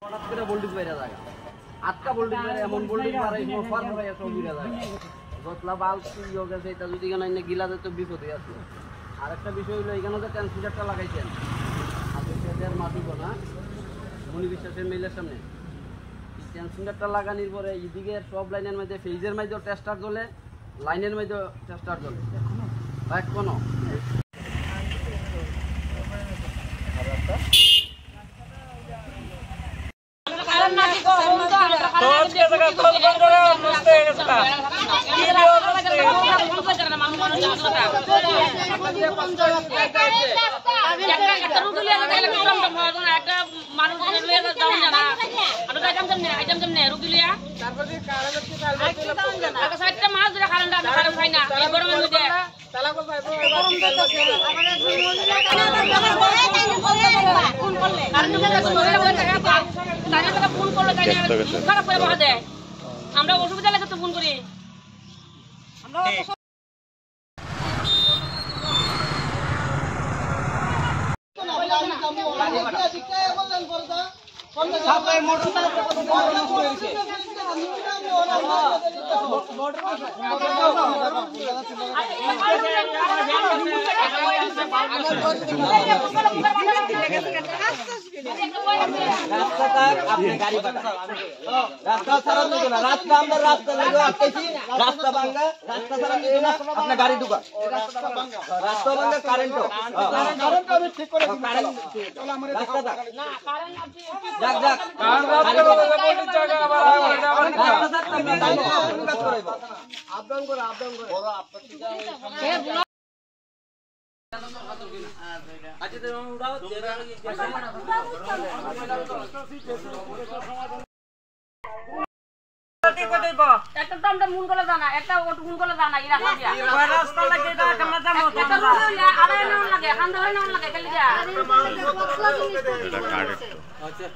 হঠাৎ করে ভোল্টেজ বাইরে যায় আটকা ভোল্টেজ বাইরে এমন ভোল্টেজ মারাই ফার ফার সব ঘুরে যায় যতলা বাল্ব চুরি হয়ে গেছে এটা যদি কেন এনে গিলা যায় তো বিপদ হয়ে আছে আরেকটা বিষয় হলো এখানে যে ট্রান্সমিটারটা লাগাইছেন আপনি সেটার মাটিব না মনি বিশ্বাসের মেইলের সামনে ট্রান্সমিটারটা লাগানোর পরে এদিকে সব লাইনের মধ্যে ফেজের মধ্যে টেস্টার জ্বলে লাইনের মধ্যে টেস্টার জ্বলে এখনো আমরা অসুবিধা লাগে তো ফোন করি রাস্তা ছাড়া না রাস্তা আমরা রাস্তা রাস্তা ভাঙ্গা রাস্তা ছাড়া আপনার গাড়ি ঢুকা রাস্তা ভাঙ্গা কারেন্ট ঠিক করে রাস্তাটা যাক যাক আবদান করে বড় আপত্তি আচ্ছা তুমি উড়াও একটা টমটা মুন করে জানা একটা অটো মুন করে জানা এই রাস্তা দিয়া ওই রাস্তা লাগে এটা কেমনে যাবো একটা রুলে আড়াই নাম লাগে খান ধরে নাম লাগে খালি যা এটা কার্ড আচ্ছা